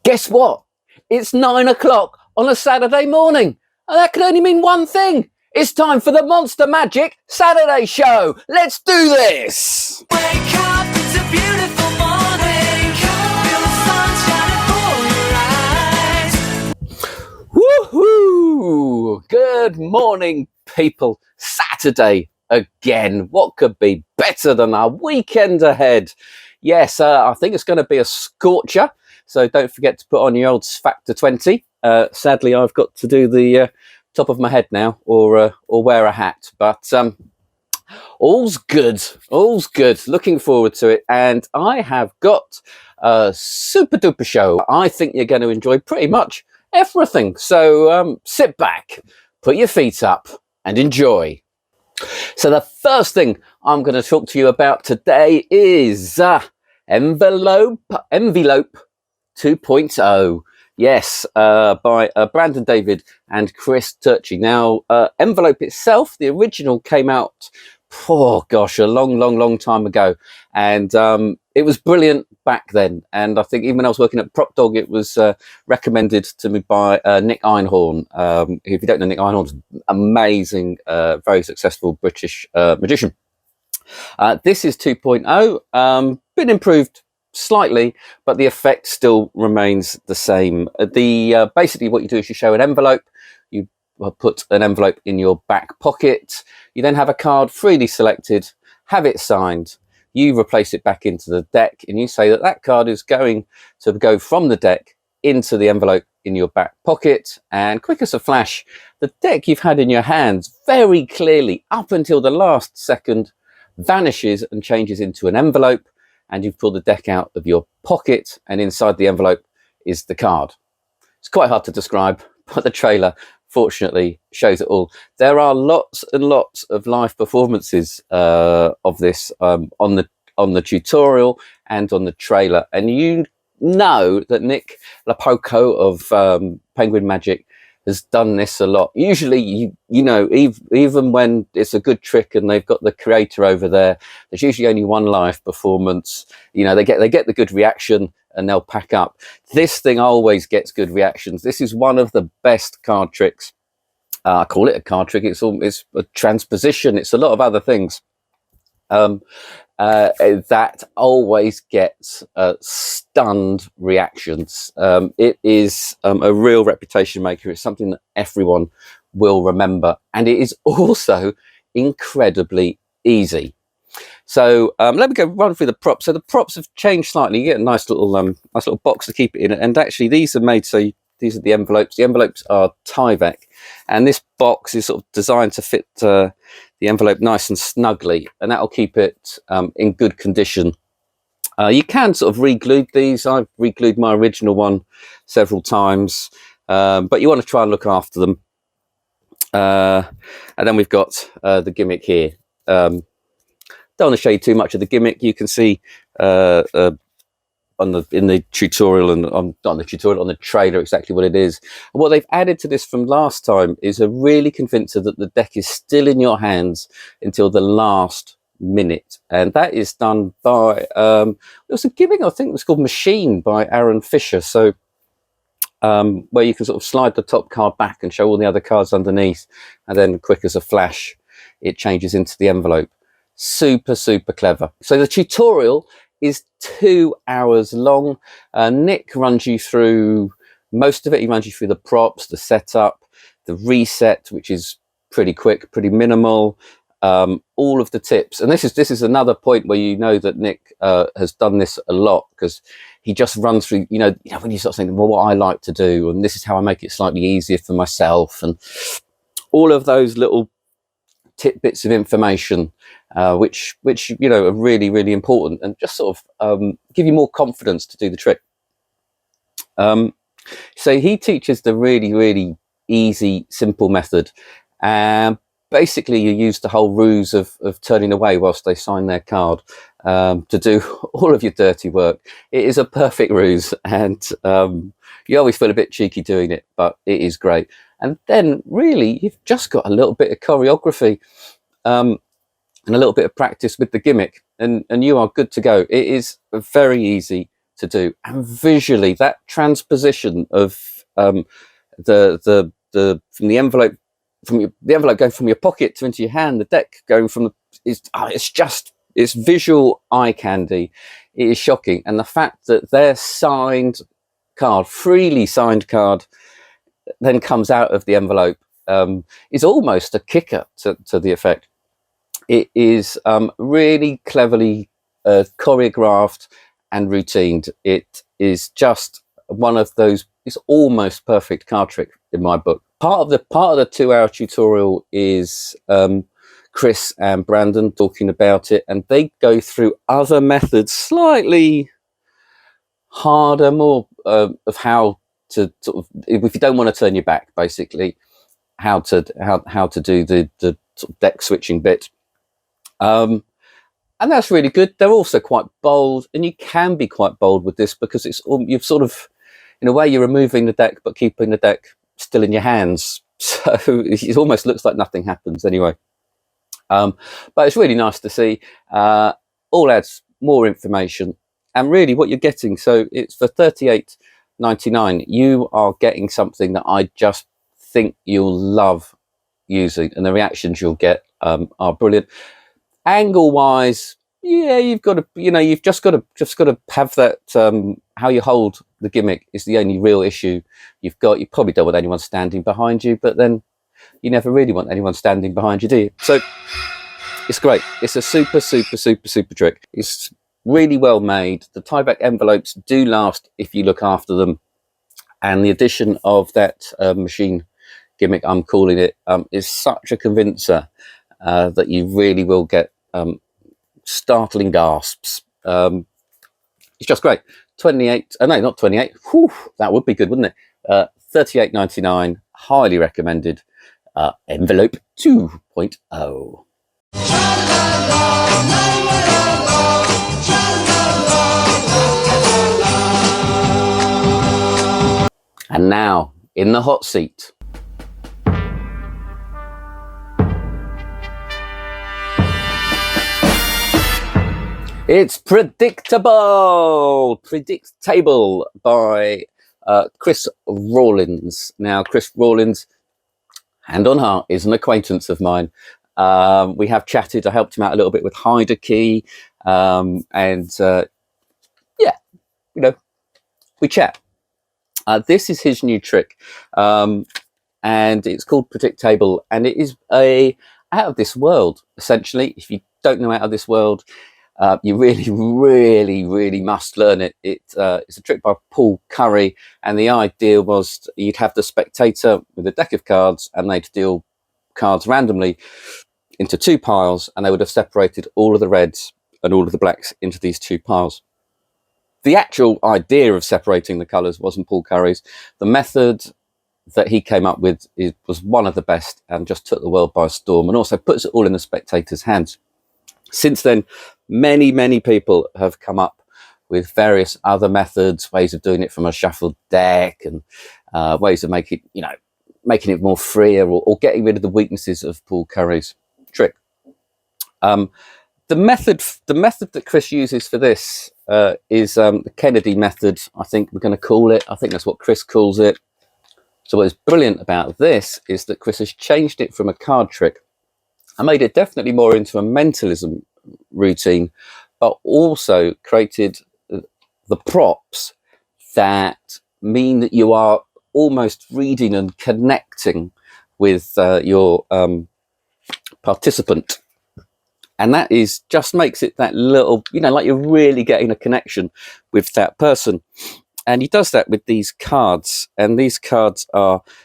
Guess what? It's 9 o'clock on a Saturday morning, and that can only mean one thing. It's time for the Monster Magic Saturday Show. Let's do this. Wake up, it's a beautiful morning. Feel the sun shining for your eyes. Woohoo! Good morning, people. Saturday again. What could be better than our weekend ahead? Yes, I think it's going to be a scorcher. So don't forget to put on your old Factor 20. Sadly, I've got to do the top of my head now, or wear a hat. But all's good. All's good. Looking forward to it. And I have got a super duper show. I think you're going to enjoy pretty much everything. So sit back, put your feet up, and enjoy. So the first thing I'm going to talk to you about today is Envylope 2.0. Yes, by Brandon David and Chris Turchi. Now, Envylope itself, the original came out, oh gosh, a long time ago. And it was brilliant back then. And I think even when I was working at Prop Dog, it was recommended to me by Nick Einhorn. If you don't know Nick Einhorn's amazing, very successful British magician. This is 2.0, been improved slightly, but the effect still remains the same. Basically what you do is you show an envelope, you put an envelope in your back pocket, you then have a card freely selected, have it signed, you replace it back into the deck, and you say that that card is going to go from the deck into the envelope in your back pocket. And quick as a flash, the deck you've had in your hands very clearly up until the last second vanishes and changes into an envelope, and you've pulled the deck out of your pocket, and inside the envelope is the card. It's quite hard to describe, but the trailer fortunately shows it all. There are lots and lots of live performances of this on the tutorial and on the trailer, and you know that Nick Lapoco of Penguin Magic has done this a lot. Usually, you know, even when it's a good trick and they've got the creator over there, there's usually only one live performance. You know, they get the good reaction and they'll pack up. This thing always gets good reactions. This is one of the best card tricks. I call it a card trick. It's a transposition. It's a lot of other things. That always gets stunned reactions. It is a real reputation maker. It's something that everyone will remember, and it is also incredibly easy. So let me go run through the props. So the props have changed slightly. You get a nice little box to keep it in, and actually these are made so these are the envelopes. The envelopes are Tyvek, and this box is sort of designed to fit the envelope nice and snugly, and that'll keep it in good condition. You can sort of re-glue these. I've re-glued my original one several times, but you want to try and look after them. And then we've got the gimmick here. Don't want to show you too much of the gimmick. You can see in the tutorial and on the trailer exactly what it is. And what they've added to this from last time is a really convincer that the deck is still in your hands until the last minute, and that is done by it was a gimmick, I think it was called Machine by Aaron Fisher. So where you can sort of slide the top card back and show all the other cards underneath, and then quick as a flash it changes into the envelope. Super clever. So the tutorial is 2 hours long. Nick runs you through most of it. He runs you through the props, the setup, the reset, which is pretty quick, pretty minimal, all of the tips. And this is another point where you know that Nick has done this a lot, because he just runs through, you know, when you start saying, well, what I like to do, and this is how I make it slightly easier for myself, and all of those little tidbits of information, which you know are really important, and just sort of give you more confidence to do the trick. So he teaches the really easy, simple method, and basically you use the whole ruse of turning away whilst they sign their card to do all of your dirty work. It is a perfect ruse, and you always feel a bit cheeky doing it, but it is great. And then really you've just got a little bit of choreography and a little bit of practice with the gimmick, and you are good to go. It is very easy to do, and visually that transposition of the from the envelope, the envelope going from your pocket to into your hand, the deck going from the, it's visual eye candy. It is shocking. And the fact that their signed card, freely signed card, then comes out of the envelope is almost a kicker to the effect. It is really cleverly choreographed and routined. It is just one of those, it's almost perfect card trick in my book. Part of the 2-hour tutorial is Chris and Brandon talking about it, and they go through other methods, slightly harder, more of how to sort of, if you don't want to turn your back, basically how to do the sort of deck switching bit. And that's really good. They're also quite bold, and you can be quite bold with this because it's you've sort of, in a way, you're removing the deck but keeping the deck still in your hands, so it almost looks like nothing happens anyway. But it's really nice to see. All adds more information, and really what you're getting, so it's for $38.99. You are getting something that I just think you'll love using, and the reactions you'll get are brilliant. Angle wise, yeah, you've got to, you've just got to have that. How you hold the gimmick is the only real issue you've got. You probably don't want anyone standing behind you, but then you never really want anyone standing behind you, do you? So it's great. It's a super trick. It's really well made. The tieback envelopes do last if you look after them, and the addition of that machine gimmick, I'm calling it, is such a convincer that you really will get startling gasps. It's just great. 28, no, not 28. Whew, that would be good, wouldn't it? $38.99, highly recommended. Envelope 2.0. And now, in the hot seat, it's Predictable by Chris Rawlins. Now, Chris Rawlins, hand on heart, is an acquaintance of mine. We have chatted. I helped him out a little bit with Hider Key, and yeah, we chat. This is his new trick, and it's called Predictable, and it is a out of this world, essentially. If you don't know Out of This World, you really must learn it. It's a trick by Paul Curry, and the idea was you'd have the spectator with a deck of cards, and they'd deal cards randomly into two piles, and they would have separated all of the reds and all of the blacks into these two piles. The actual idea of separating the colours wasn't Paul Curry's. The method that he came up with was one of the best, and just took the world by storm, and also puts it all in the spectator's hands. Since then, many people have come up with various other methods, ways of doing it from a shuffled deck, and ways of making it more freer, or getting rid of the weaknesses of Paul Curry's trick. The method that Chris uses for this is the Kennedy method, I think we're going to call it. I think that's what Chris calls it. So what is brilliant about this is that Chris has changed it from a card trick. I made it definitely more into a mentalism routine, but also created the props that mean that you are almost reading and connecting with your participant. And that just makes it that little, like you're really getting a connection with that person. And he does that with these cards, and these cards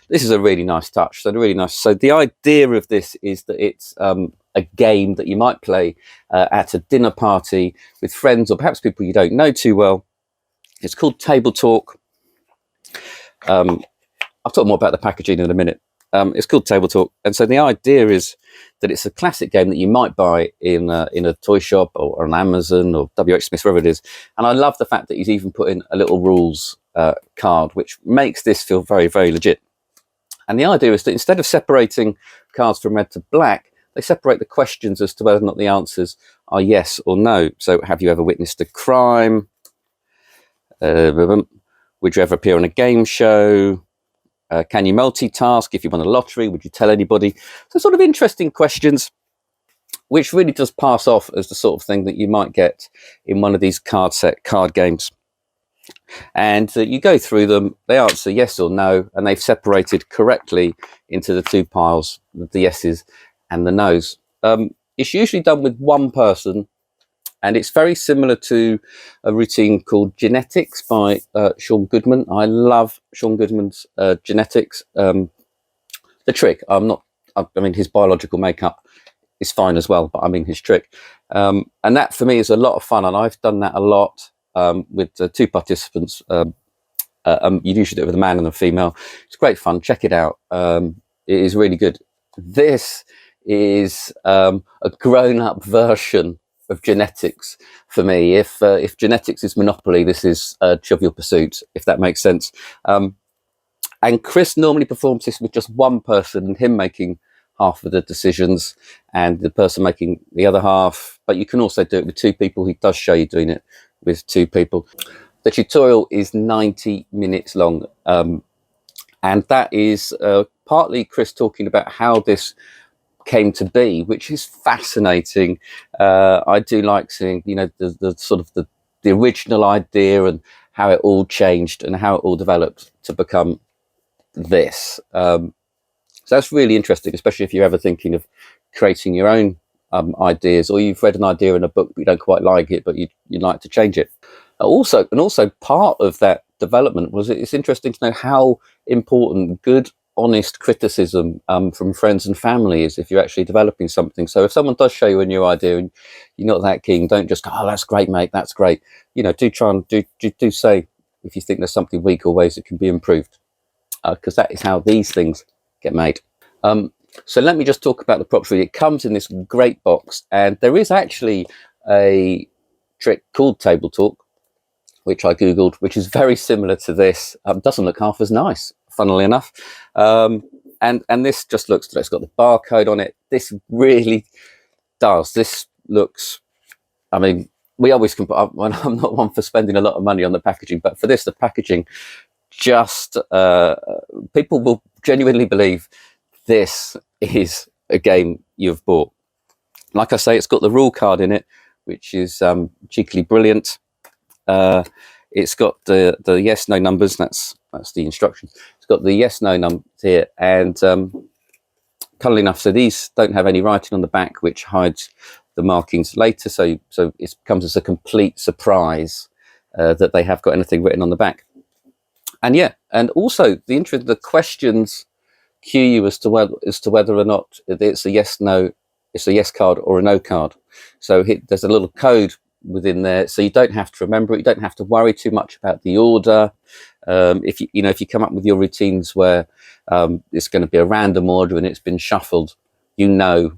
this is a really nice touch. So they're really nice. So the idea of this is that it's a game that you might play at a dinner party with friends, or perhaps people you don't know too well. It's called Table Talk. I'll talk more about the packaging in a minute. It's called Table Talk, and so the idea is that it's a classic game that you might buy in a toy shop, or on Amazon, or WH Smith, wherever it is. And I love the fact that he's even put in a little rules card, which makes this feel very legit. And the idea is that instead of separating cards from red to black, they separate the questions as to whether or not the answers are yes or no. So, have you ever witnessed a crime? Would you ever appear on a game show? Can you multitask? If you won a lottery, would you tell anybody? So sort of interesting questions, which really does pass off as the sort of thing that you might get in one of these card games. And you go through them, they answer yes or no, and they've separated correctly into the two piles, the yeses and the nos. It's usually done with one person, and it's very similar to a routine called Genetics by Sean Goodman. I love Sean Goodman's Genetics. The trick, I mean, his biological makeup is fine as well, but I mean his trick. And that for me is a lot of fun, and I've done that a lot with two participants. You usually do it with a man and a female. It's great fun. Check it out. It is really good. This is a grown-up version of Genetics for me. If Genetics is Monopoly, this is Trivial Pursuit, if that makes sense. And Chris normally performs this with just one person, and him making half of the decisions and the person making the other half. But you can also do it with two people. He does show you doing it with two people. The tutorial is 90 minutes long, and that is partly Chris talking about how this came to be, which is fascinating. I do like seeing, you know, the sort of the original idea and how it all changed and how it all developed to become this. So that's really interesting, especially if you're ever thinking of creating your own ideas, or you've read an idea in a book but you don't quite like it, but you'd like to change it. Also part of that development was, it's interesting to know how important good, honest criticism from friends and family is if you're actually developing something. So if someone does show you a new idea and you're not that keen, don't just go, "Oh, that's great, mate, that's great." You know, do try and do say if you think there's something weak or ways it can be improved, because that is how these things get made. So let me just talk about the props. It comes in this great box, and there is actually a trick called Table Talk, which I googled, which is very similar to this. Doesn't look half as nice, funnily enough. And this just looks, it's got the barcode on it. This really does. This looks, I mean, we always can put up, I'm not one for spending a lot of money on the packaging, but for this, the packaging just, people will genuinely believe this is a game you've bought. Like I say, it's got the rule card in it, which is cheekily brilliant. It's got the yes no numbers. That's the instructions. It's got the yes no numbers here, and cunningly enough, so these don't have any writing on the back, which hides the markings later. So it comes as a complete surprise that they have got anything written on the back. And yeah, and also the questions cue you as to whether or not it's a yes no, it's a yes card or a no card. So there's a little code within there, so you don't have to remember it. You don't have to worry too much about the order. If you come up with your routines where it's going to be a random order and it's been shuffled, you know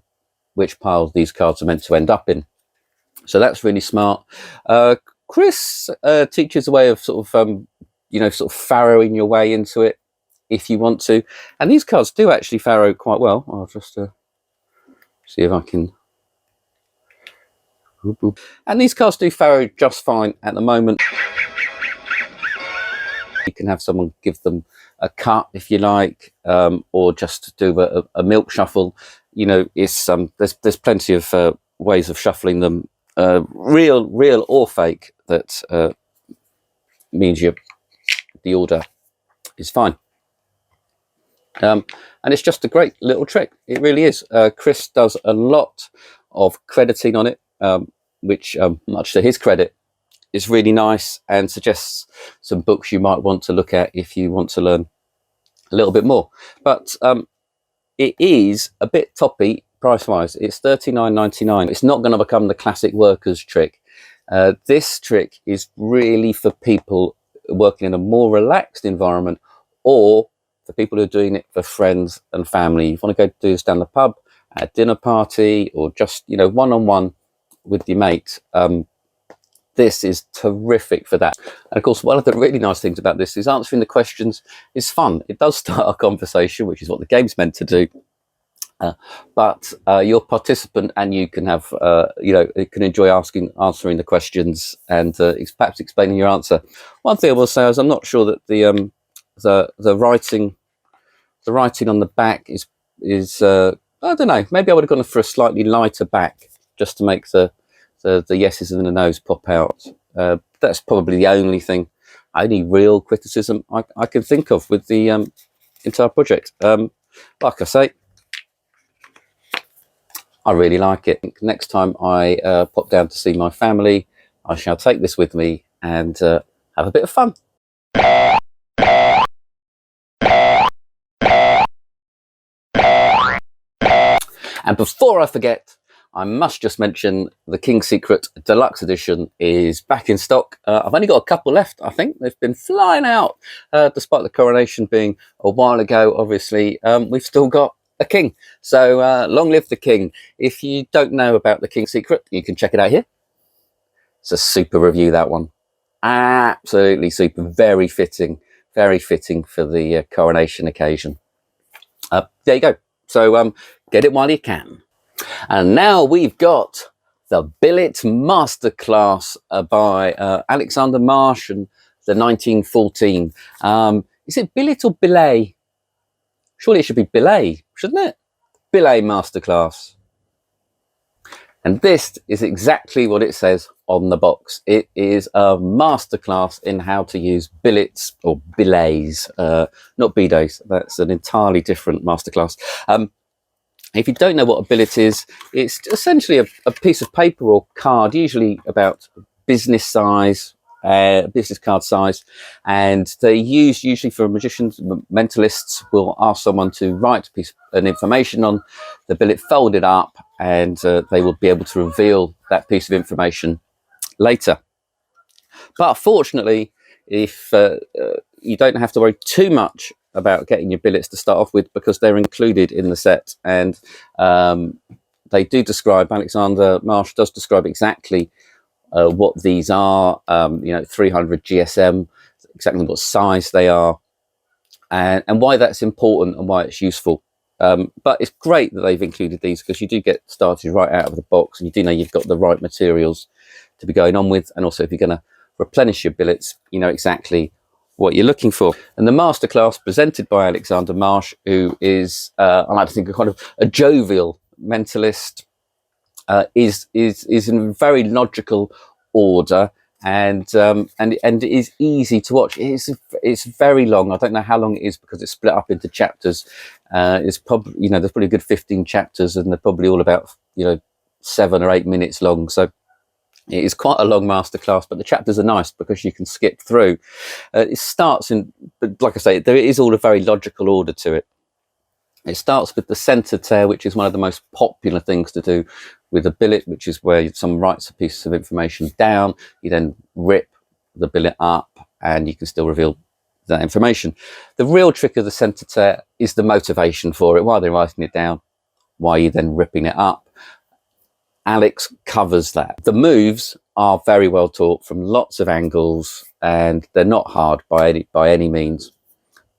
which piles these cards are meant to end up in. So that's really smart. Chris teaches a way of sort of farrowing your way into it if you want to, and these cards do actually farrow quite well. I'll just see if I can. And these cards do farrow just fine at the moment. You can have someone give them a cut if you like, or just do a milk shuffle. You know, it's there's plenty of ways of shuffling them, real or fake. That means the order is fine. And it's just a great little trick. It really is. Chris does a lot of crediting on it, which, much to his credit, is really nice, and suggests some books you might want to look at if you want to learn a little bit more. But it is a bit toppy price-wise. It's $39.99. It's not going to become the classic workers trick. This trick is really for people working in a more relaxed environment, or for people who are doing it for friends and family. You want to go do this down the pub, at a dinner party, or just, one-on-one with your mate. This is terrific for that. And of course, one of the really nice things about this is answering the questions is fun. It does start a conversation, which is what the game's meant to do. But you're a participant, and you can have, you can enjoy answering the questions, and perhaps explaining your answer. One thing I will say is I'm not sure that the writing on the back is I don't know. Maybe I would have gone for a slightly lighter back just to make the yeses and the nos pop out. That's probably the only real criticism I can think of with the entire project. Like I say, I really like it. Next time I pop down to see my family, I shall take this with me and have a bit of fun. And before I forget, I must just mention the King Secret Deluxe Edition is back in stock. I've only got a couple left, I think. They've been flying out, despite the coronation being a while ago, obviously. We've still got a king. So long live the king. If you don't know about the King Secret, you can check it out here. It's a super review, that one. Absolutely super. Very fitting for the coronation occasion. There you go. So get it while you can. And now we've got the Billet Masterclass by Alexander Marsh and the 1914. Is it Billet or Billet? Surely it should be Billet, shouldn't it? Billet Masterclass. And this is exactly what it says on the box. It is a masterclass in how to use billets or billets, not bidets. That's an entirely different masterclass. If you don't know what a billet is, it's essentially a piece of paper or card, usually about business size, business card size, and they're used usually for magicians. Mentalists will ask someone to write an information on the billet, fold it up, and they will be able to reveal that piece of information later. But fortunately, if you don't have to worry too much about getting your billets to start off with, because they're included in the set, and they do describe, Alexander Marsh does describe exactly what these are, 300 GSM, exactly what size they are, and why that's important and why it's useful. But it's great that they've included these, because you do get started right out of the box, and you do know you've got the right materials to be going on with, and also if you're going to replenish your billets, you know exactly what you're looking for. And the masterclass presented by Alexander Marsh, who is, I like to think, a kind of a jovial mentalist, is in a very logical order, and it is easy to watch. It's very long. I don't know how long it is because it's split up into chapters. It's probably, there's probably a good 15 chapters, and they're probably all about 7 or 8 minutes long. So it is quite a long masterclass, but the chapters are nice because you can skip through. It starts but like I say, there is all a very logical order to it. It starts with the centre tear, which is one of the most popular things to do with a billet, which is where someone writes a piece of information down. You then rip the billet up, and you can still reveal that information. The real trick of the centre tear is the motivation for it. Why they're writing it down, why you're then ripping it up. Alex covers that. The moves are very well taught from lots of angles, and they're not hard by any means.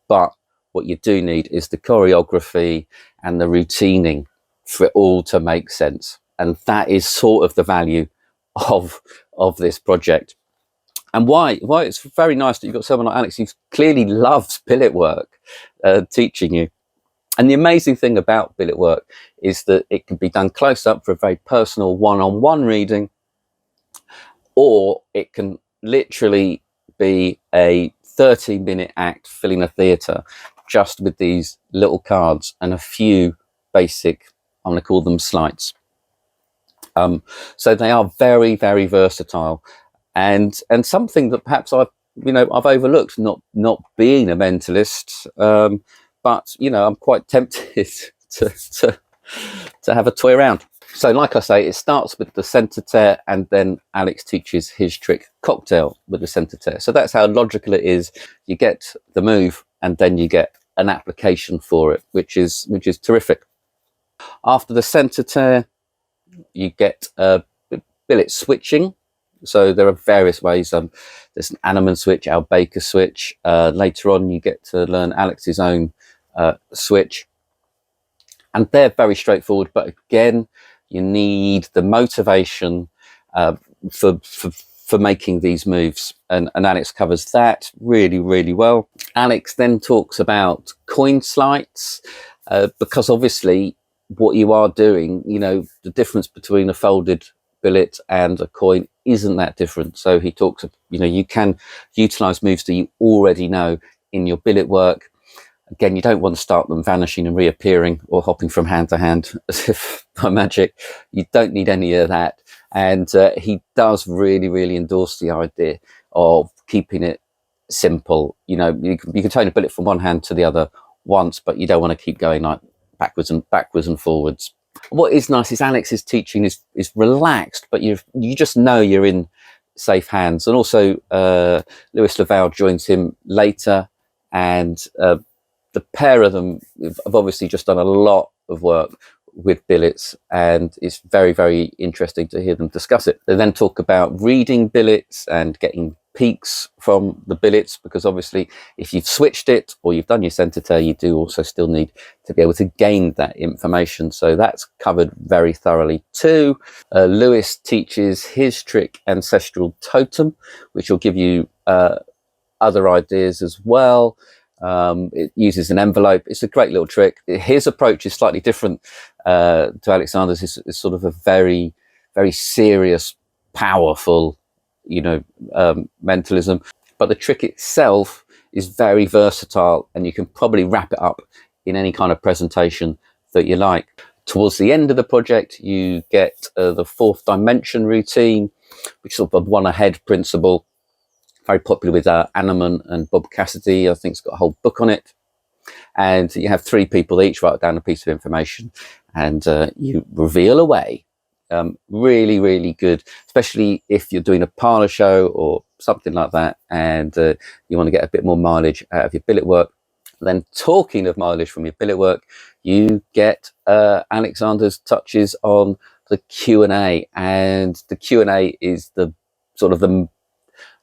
But what you do need is the choreography and the routining for it all to make sense. And that is sort of the value of this project. And why it's very nice that you've got someone like Alex who clearly loves billet work, teaching you. And the amazing thing about billet work is that it can be done close up for a very personal one-on-one reading, or it can literally be a 30-minute act filling a theatre just with these little cards and a few basic, I'm going to call them sleights. So they are very, very versatile, and something that perhaps I've overlooked, not being a mentalist. But I'm quite tempted to have a toy around. So like I say, it starts with the centre tear, and then Alex teaches his trick cocktail with the centre tear. So that's how logical it is. You get the move, and then you get an application for it, which is terrific. After the centre tear, you get billet switching. So there are various ways. There's an Anneman switch, Al Baker switch. Later on, you get to learn Alex's own switch. And they're very straightforward, but again, you need the motivation for making these moves, and Alex covers that really well. Alex then talks about coin sleights, because obviously what you are doing, you know, the difference between a folded billet and a coin isn't that different. So he talks of, you know, you can utilize moves that you already know in your billet work. Again, you don't want to start them vanishing and reappearing or hopping from hand to hand as if by magic. You don't need any of that. And he does really endorse the idea of keeping it simple. You know, you can turn a billet from one hand to the other once, but you don't want to keep going like backwards and forwards. What is nice is Alex's teaching is relaxed, but you just know you're in safe hands. And also Lewis Laval joins him later, and the pair of them have obviously just done a lot of work with billets, and it's very interesting to hear them discuss it. They then talk about reading billets and getting peaks from the billets, because obviously if you've switched it or you've done your centre tear, you do also still need to be able to gain that information. So that's covered very thoroughly too. Lewis teaches his trick Ancestral Totem, which will give you other ideas as well. It uses an envelope. It's a great little trick. His approach is slightly different to Alexander's. It's sort of a very serious, powerful, you know, mentalism. But the trick itself is very versatile, and you can probably wrap it up in any kind of presentation that you like. Towards the end of the project, you get the fourth dimension routine, which is sort of a one ahead principle. Very popular with Anneman and Bob Cassidy. I think it's got a whole book on it. And you have three people each write down a piece of information, and you reveal away. Really good, especially if you're doing a parlour show or something like that, and you want to get a bit more mileage out of your billet work. Then, talking of mileage from your billet work, you get Alexander's touches on the Q&A, and the Q&A is the sort of the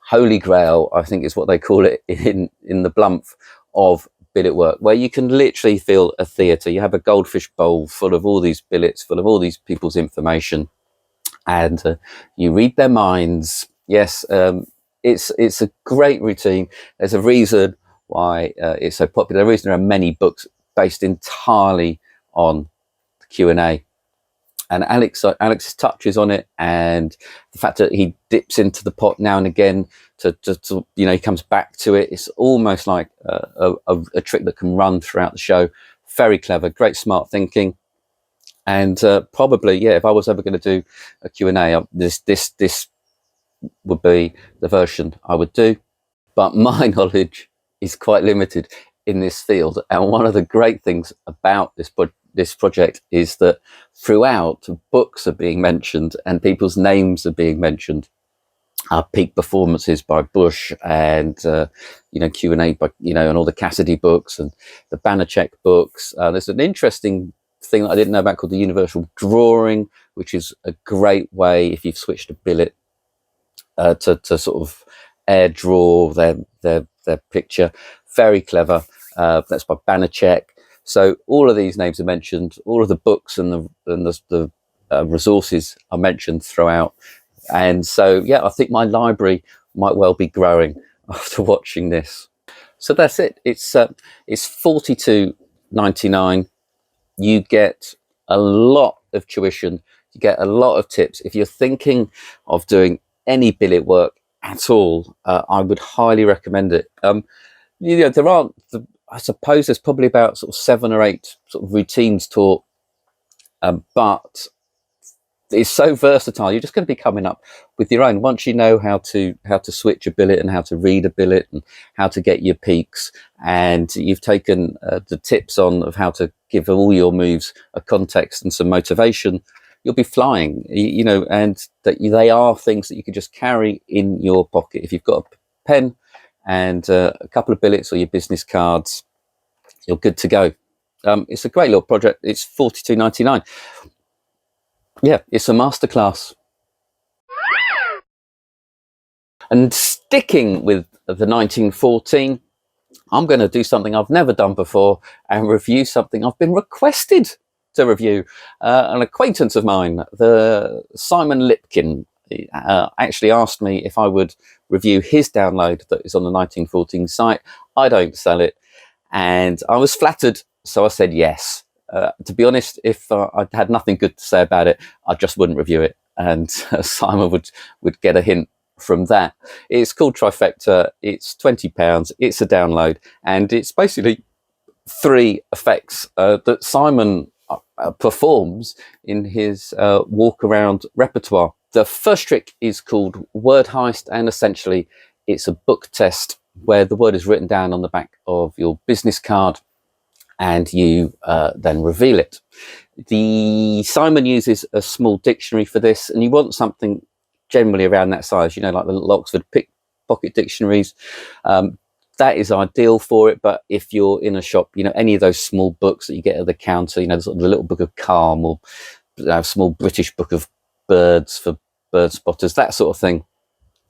holy grail, I think is what they call it in the Blumph of billet work, where you can literally feel a theatre. You have a goldfish bowl full of all these billets, full of all these people's information, and you read their minds. Yes, it's a great routine. There's a reason why it's so popular. The reason there are many books based entirely on the Q&A. And Alex touches on it, and the fact that he dips into the pot now and again to you know, he comes back to it. It's almost like a trick that can run throughout the show. Very clever, great smart thinking. And probably, yeah, if I was ever going to do a Q&A, this would be the version I would do. But my knowledge is quite limited in this field, and one of the great things about this project is that throughout, books are being mentioned and people's names are being mentioned. Peak performances by Bush, and you know, Q&A by, you know, and all the Cassidy books and the Banachek books. There's an interesting thing that I didn't know about called the universal drawing, which is a great way, if you've switched a billet, to sort of air draw their picture. Very clever. That's by Banachek. So all of these names are mentioned. All of the books and the resources are mentioned throughout. And so, yeah, I think my library might well be growing after watching this. So that's it. It's $42.99. You get a lot of tuition. You get a lot of tips. If you're thinking of doing any billet work at all, I would highly recommend it. You know, there aren't. I suppose there's probably about sort of 7 or 8 sort of routines taught, but it's so versatile. You're just going to be coming up with your own once you know how to switch a billet and how to read a billet and how to get your peaks, and you've taken the tips on of how to give all your moves a context and some motivation. You'll be flying, you know, and that they are things that you can just carry in your pocket. If you've got a pen and a couple of billets or your business cards, you're good to go. It's a great little project. It's $42.99. Yeah, it's a masterclass. And sticking with the 1914, I'm going to do something I've never done before and review something I've been requested to review an acquaintance of mine, the Simon Lipkin, actually asked me if I would review his download that is on the 1914 site. I don't sell it, and I was flattered, so I said yes. To be honest, if I had nothing good to say about it, I just wouldn't review it, and Simon would get a hint from that. It's called Trifecta. It's £20. It's a download, and it's basically 3 effects that Simon performs in his walk around repertoire. The first trick is called Word Heist, and essentially it's a book test where the word is written down on the back of your business card, and you then reveal it. Simon uses a small dictionary for this, and you want something generally around that size, you know, like the little Oxford pocket dictionaries. That is ideal for it. But if you're in a shop, you know, any of those small books that you get at the counter, you know, sort of the little book of Calm, or a small British book of birds for bird spotters, that sort of thing,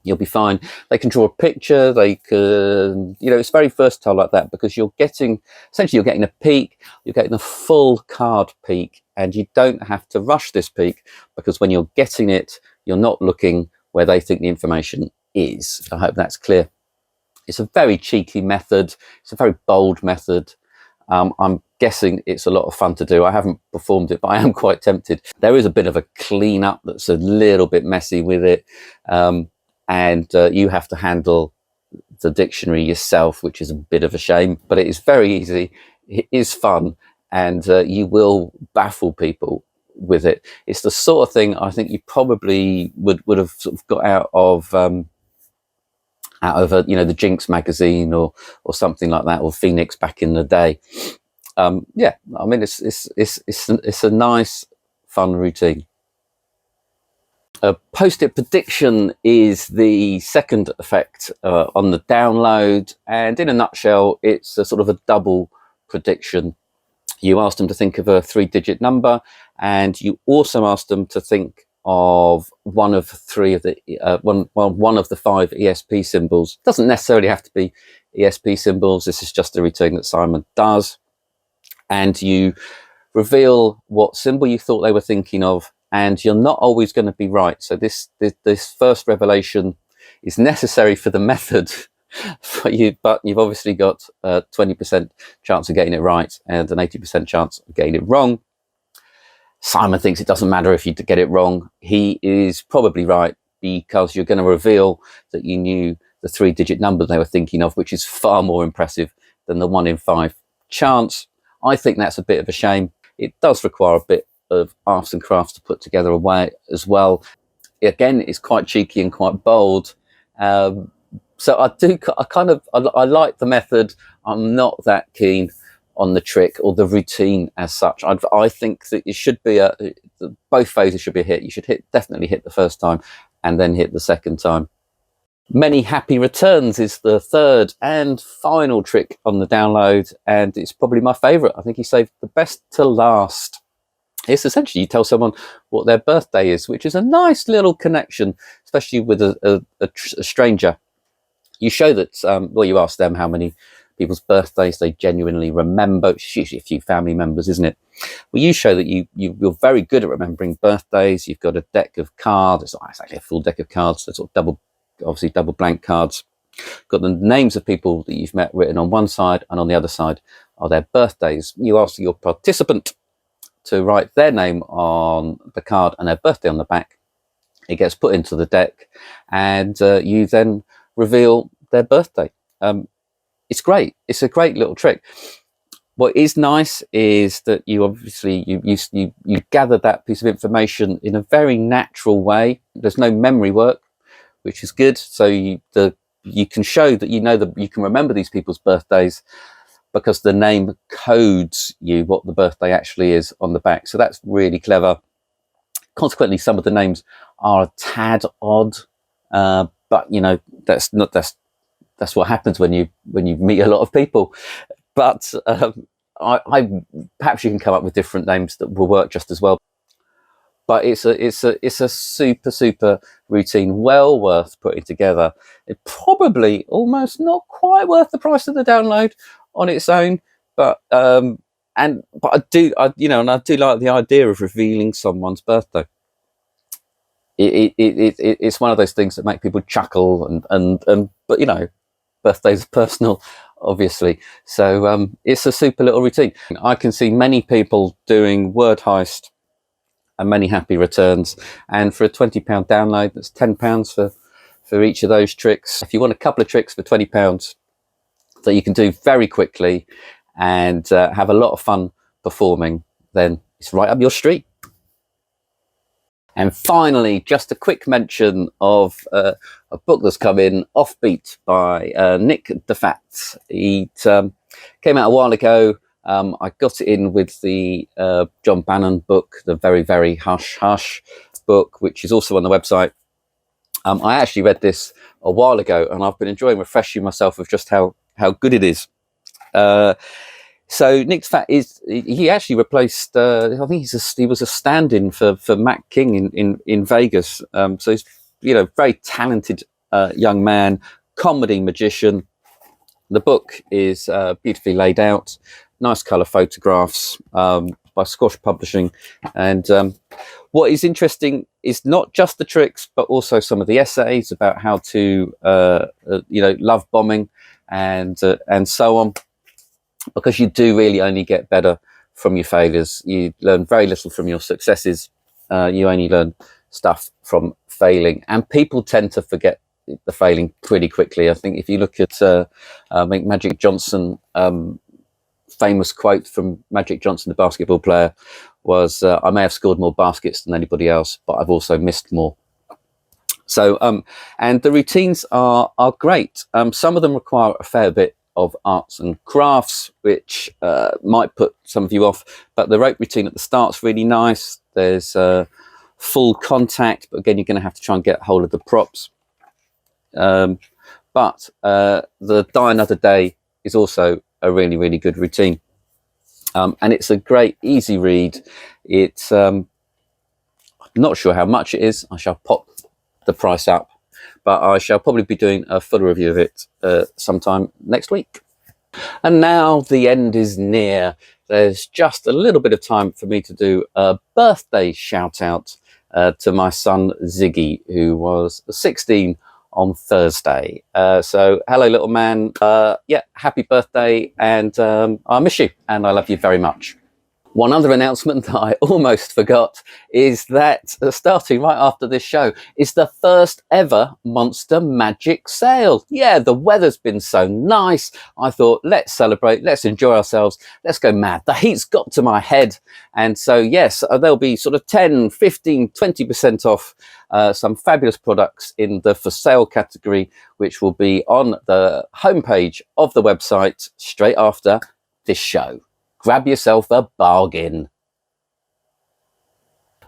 you'll be fine. They can draw a picture, they can, you know, it's very versatile like that, because you're getting a peek, you're getting a full card peek, and you don't have to rush this peek, because when you're getting it, you're not looking where they think the information is. I hope that's clear. It's a very cheeky method. It's a very bold method. I'm guessing it's a lot of fun to do. I haven't performed it, but I am quite tempted. There is a bit of a clean up that's a little bit messy with it. And you have to handle the dictionary yourself, which is a bit of a shame, but it is very easy. It is fun, and you will baffle people with it. It's the sort of thing I think you probably would have sort of got out of you know, the Jinx magazine or something like that, or Phoenix back in the day. Yeah, I mean, it's a nice, fun routine. Post-it prediction is the second effect on the download, and in a nutshell, it's a sort of a double prediction. You asked them to think of a 3-digit number, and you also asked them to think of one of the 5 ESP symbols. It doesn't necessarily have to be ESP symbols. This is just a routine that Simon does, and you reveal what symbol you thought they were thinking of, and you're not always going to be right. So this first revelation is necessary for the method for you, but you've obviously got a 20% chance of getting it right and an 80% chance of getting it wrong. Simon thinks it doesn't matter if you get it wrong. He is probably right, because you're going to reveal that you knew the 3-digit number they were thinking of, which is far more impressive than the 1 in 5 chance. I think that's a bit of a shame. It does require a bit of arts and crafts to put together a way as well. Again, it's quite cheeky and quite bold. So I like the method. I'm not that keen on the trick or the routine as such. I think that it should be both phases should be a hit. You should definitely hit the first time, and then hit the second time. Many happy returns is the third and final trick on the download, and it's probably my favorite. I think he saved the best to last. It's essentially, you tell someone what their birthday is, which is a nice little connection, especially with a stranger. You show that, you ask them how many people's birthdays they genuinely remember. It's usually a few family members, isn't it? Well, you show that you're very good at remembering birthdays. You've got a deck of cards. It's not exactly a full deck of cards. So sort of double blank cards. Got the names of people that you've met written on one side, and on the other side are their birthdays. You ask your participant to write their name on the card and their birthday on the back. It gets put into the deck, and you then reveal their birthday. It's great. It's a great little trick. What is nice is that you obviously you gather that piece of information in a very natural way. There's no memory work, which is good. So you can show that you can remember these people's birthdays, because the name codes you what the birthday actually is on the back. So that's really clever. Consequently, some of the names are a tad odd, but you know, that's what happens when you meet a lot of people. But I perhaps you can come up with different names that will work just as well. But it's a super routine, well worth putting together. It probably almost not quite worth the price of the download on its own, but but I do like the idea of revealing someone's birthday. It's one of those things that make people chuckle, but birthdays are personal, obviously. So it's a super little routine. I can see many people doing word heist and many happy returns. And for a £20 download, that's £10 for each of those tricks. If you want a couple of tricks for £20 that you can do very quickly and have a lot of fun performing, then it's right up your street. And finally, just a quick mention of a book that's come in, Offbeat by Nick DiFatte. He came out a while ago. I got it in with the John Bannon book, the Very, Very Hush Hush book, which is also on the website. I actually read this a while ago, and I've been enjoying refreshing myself of just how good it is. So Nick DiFatte he actually replaced, I think he was a stand-in for Matt King in Vegas. So he's, very talented young man, comedy magician. The book is beautifully laid out, nice colour photographs by Squash Publishing. And what is interesting is not just the tricks, but also some of the essays about how to, love bombing and so on. Because you do really only get better from your failures. You learn very little from your successes. You only learn stuff from failing. And people tend to forget the failing pretty quickly. I think if you look at I think Magic Johnson, famous quote from Magic Johnson, the basketball player, was, I may have scored more baskets than anybody else, but I've also missed more. So, and the routines are great. Some of them require a fair bit of arts and crafts, which might put some of you off, but the rope routine at the start's really nice. There's full contact, but again, you're going to have to try and get hold of the props. But the Die Another Day is also a really, really good routine. And it's a great, easy read. It's I'm not sure how much it is. I shall pop the price up, but I shall probably be doing a full review of it sometime next week. And now the end is near. There's just a little bit of time for me to do a birthday shout out to my son Ziggy, who was 16 on Thursday. So hello, little man. Happy birthday, and I miss you and I love you very much. One other announcement that I almost forgot is that starting right after this show is the first ever Monster Magic sale. Yeah, the weather's been so nice. I thought, let's celebrate, let's enjoy ourselves, let's go mad. The heat's got to my head. And so, yes, there'll be sort of 10, 15, 20% off some fabulous products in the for sale category, which will be on the homepage of the website straight after this show. Grab yourself a bargain.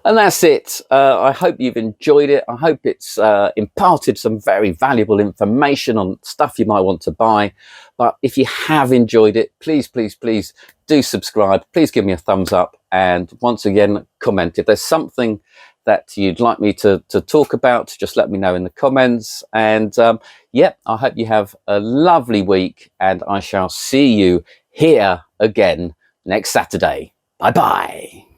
And that's it. I hope you've enjoyed it. I hope it's imparted some very valuable information on stuff you might want to buy. But if you have enjoyed it, please, please, please do subscribe. Please give me a thumbs up. And once again, comment. If there's something that you'd like me to talk about, just let me know in the comments. And I hope you have a lovely week. And I shall see you here again next Saturday. Bye-bye.